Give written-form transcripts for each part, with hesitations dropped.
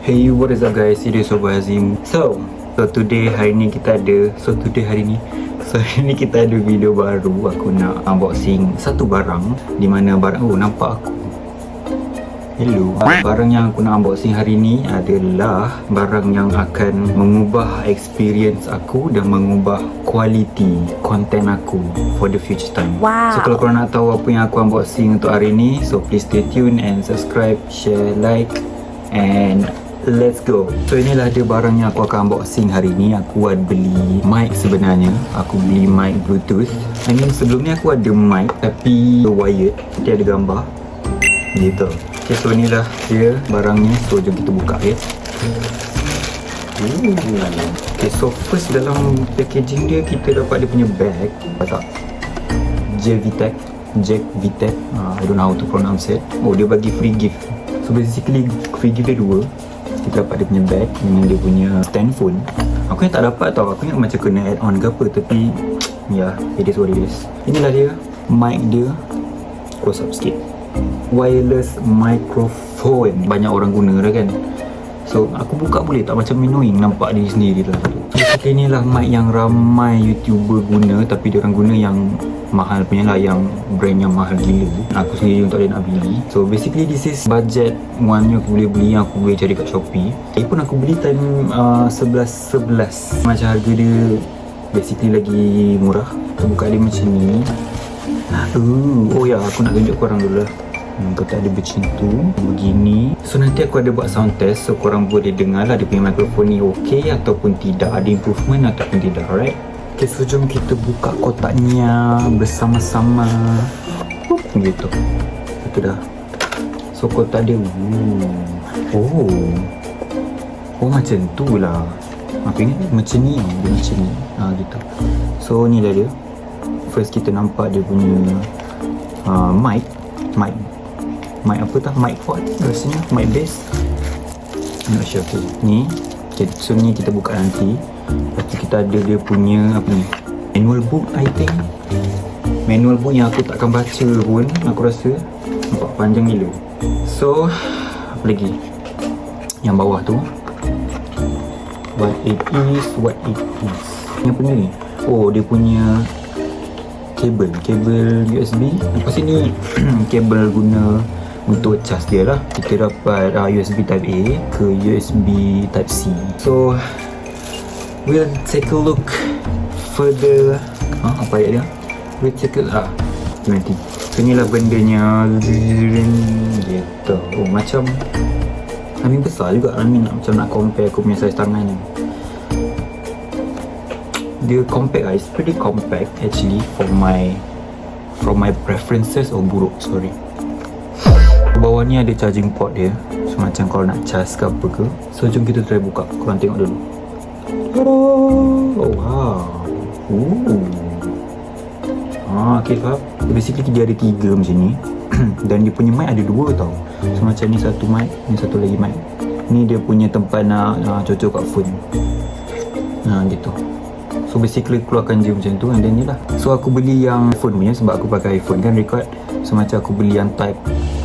Hey, what is up guys, it is Sobat Hazim. So today hari ni kita ada hari ni kita ada video baru. Aku nak unboxing satu barang, di mana barang, nampak aku. Hello. Barang yang aku nak unboxing hari ni adalah barang yang akan mengubah experience aku dan mengubah quality content aku for the future time. Wow. So kalau korang nak tahu apa yang aku unboxing untuk hari ni, so please stay tune and subscribe, share, like, and let's go. So inilah dia barang yang aku akan unboxing hari ni. Aku ada beli mic sebenarnya. Aku beli mic Bluetooth. Sebelum ni aku ada mic tapi wired. Dia ada gambar gitu. Okay, so inilah dia barangnya. So jom kita buka ya. Okay, so first dalam packaging dia kita dapat dia punya bag. Tak? Jack VTech. I don't know how to pronounce it. Oh, dia bagi free gift. So basically free gift dia dua. Kita dapat dia punya bag dengan dia punya stand phone. Aku yang tak dapat tau. Aku yang macam kena add on ke apa. Tapi ya, it is what it is. Inilah dia mic dia. Close up sikit. Wireless microphone. Banyak orang guna dah kan. So aku buka boleh tak? Macam annoying nampak diri sendiri lah. So inilah mic yang ramai YouTuber guna. Tapi diorang guna yang mahal punya lah, yang brand yang mahal gila. Aku sendiri untuk dia nak beli. So basically this is budget one yang aku boleh beli, yang aku boleh cari kat Shopee. Ini pun aku beli time 11.11. Macam harga dia basically lagi murah. Kita buka dia macam ni. Oh ya, aku nak tunjuk korang dulu lah. Kata ada macam tu, begini. So nanti aku ada buat sound test. So korang boleh dengar lah dia punya mikrofon ni okey ataupun tidak, ada improvement ataupun tidak, alright? Okay, so jom kita buka kotaknya bersama-sama. Gitu. Itu dah. So kotak dia. Oh macam tu lah. Aku ingat macam ni. Dia macam ni. Gitu. So ni dah dia. First kita nampak dia punya mic apa tah? Mic quad rasanya, mic bass. Not sure. Okay. Ni. Okay, so ni kita buka nanti. Lepas tu kita ada dia punya apa ni, manual book I think. Manual book yang aku takkan baca pun, aku rasa. Nampak panjang gila. So apa lagi yang bawah tu, what it is. Yang punya ni, oh dia punya kabel USB. Lepas ni kabel guna untuk cas dia lah. Kita dapat USB Type A ke USB Type C. So we'll take a look further. Apa ayat dia? We'll take a look nanti. So inilah bendanya gitu. Oh macam besar juga. Macam nak compare aku punya saiz tangan ni. Dia compact lah. It's pretty compact actually from my preferences. Buruk, sorry. Bawah ni ada charging port dia. So macam kalau nak charge ke apa ke. So jom kita try buka. Korang tengok dulu. Oh wow. Okay faham. Basically dia ada 3 macam ni. Dan dia punya mic ada 2 tau. So macam ni satu mic, ni satu lagi mic. Ni dia punya tempat nak cocok kat phone. Gitu. So basically keluarkan je macam tu. And then ni lah. So aku beli yang phone punya sebab aku pakai iPhone kan record. So macam aku beli yang type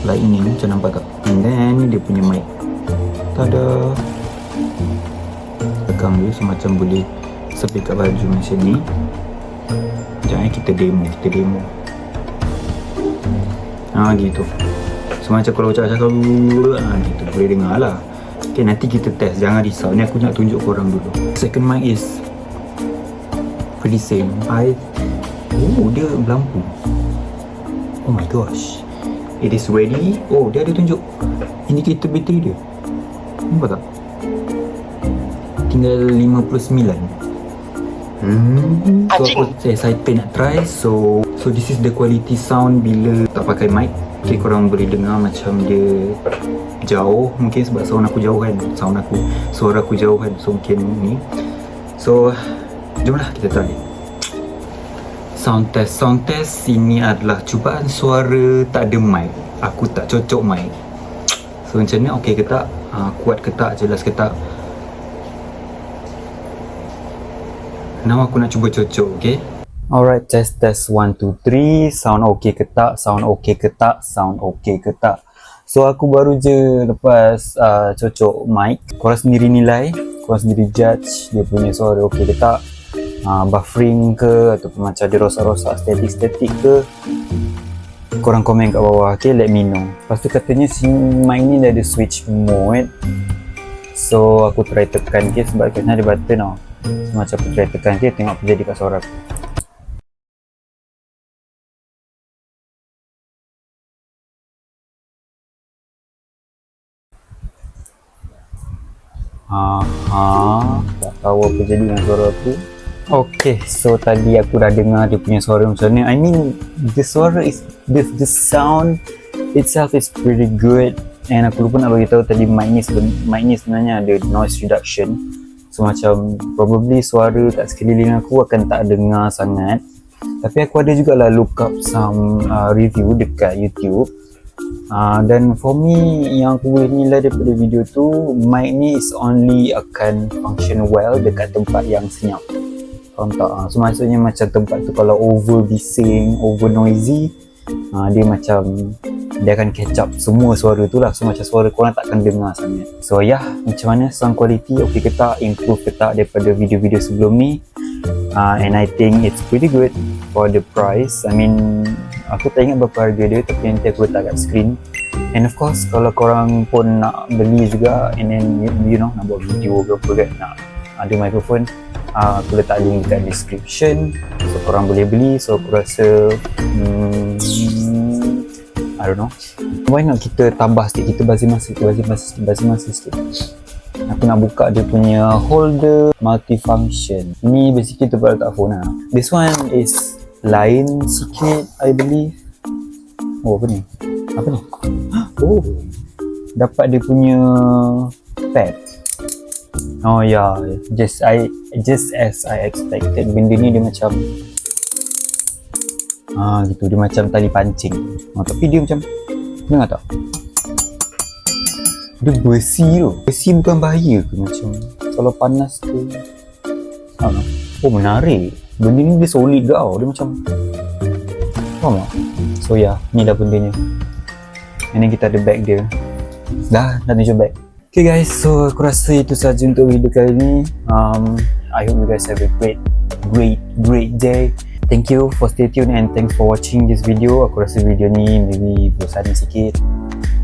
lightning. Macam nampak tak? And then ni dia punya mic. Tada. Tegang dia. So macam boleh speak kat baju macam ni. Sekejap kita demo. Gitu. So macam kalau cakap gitu boleh dengar lah. Okay, nanti kita test. Jangan risau. Ni aku nak tunjuk korang dulu. Second mic is pretty same. Dia berlampu. Oh my gosh. It is ready. Oh, dia ada tunjuk indicator bateri dia. Nampak tak? Tinggal 59. So aku excited nak try. So this is the quality sound bila tak pakai mic. Okay, korang boleh dengar macam dia jauh. Mungkin sebab sound aku jauh kan. Suara aku jauh kan. So mungkin ni. So jomlah kita try. Sound test ini adalah cubaan suara tak ada mic. Aku tak cocok mic. So macam ni okey ke tak? Kuat ke tak? Jelas ke tak? Now aku nak cuba cocok, okey? Alright, test 1 2 3. Sound okey ke tak? So aku baru je lepas cocok mic. Korang sendiri nilai, korang sendiri judge dia punya suara okey ke tak, buffering ke ataupun macam ada rosak-rosak statik-statik ke. Korang komen kat bawah, okay, let me know. Lepas tu katanya si mic ni dah ada switch mode. So aku try tekan ke sebab kat sini ada button tau. So macam aku try tekan ke, tengok apa jadi kat suara aku. Tak tahu apa jadi dengan suara aku. Okay, so tadi aku dah dengar dia punya suara macam ni. I mean, the suara is, the sound itself is pretty good. And aku lupa nak bagi tahu tadi mic ni sebenarnya ada noise reduction. So macam probably suara kat sekeliling aku akan tak dengar sangat. Tapi aku ada jugalah look up some review dekat YouTube. Dan for me, yang aku boleh nilai daripada video tu, mic ni is only akan function well dekat tempat yang senyap. Faham tak? So maksudnya macam tempat tu kalau over bising, over noisy, dia macam dia akan catch up semua suara tu lah. So macam suara korang takkan dengar sangat. So macam mana sound quality, okay ke tak, improve ke tak daripada video-video sebelum ni? And I think it's pretty good for the price. I mean, aku tak ingat berapa harga dia, tapi nanti aku letak kat screen. And of course, kalau korang pun nak beli juga, and then you know, nak buat video ke apa kan, nak ada microphone, aku letak link dekat description. So korang boleh beli. So aku rasa I don't know, why not kita tambah sikit, kita basi masa sikit. Aku nak buka dia punya holder multifunction. Ini basically tempat letak phone lah. This one is lain sikit, I believe. Oh, apa ni? Oh, dapat dia punya pad. Oh ya, just as I expected. Benda ni dia macam gitu, dia macam tali pancing. Tapi dia macam, dengar tak? Dia besi tu. Besi bukan bahaya ke macam kalau panas tu? Oh, menarik. Benda ni dia solid ke tau. Dia macam, faham tak? So ni dah bendanya. And then kita ada bag dia. Dah tunjuk bag. Okay guys, so aku rasa itu sahaja untuk video kali ni. I hope you guys have a great day. Thank you for stay tuned and thanks for watching this video. Aku rasa video ni maybe bosan sikit,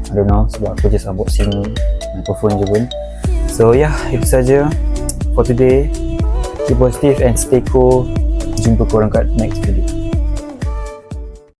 I don't know, sebab aku just unboxing microphone je pun. So itu saja for today. Keep positive and stay cool. Jumpa korang kat next video.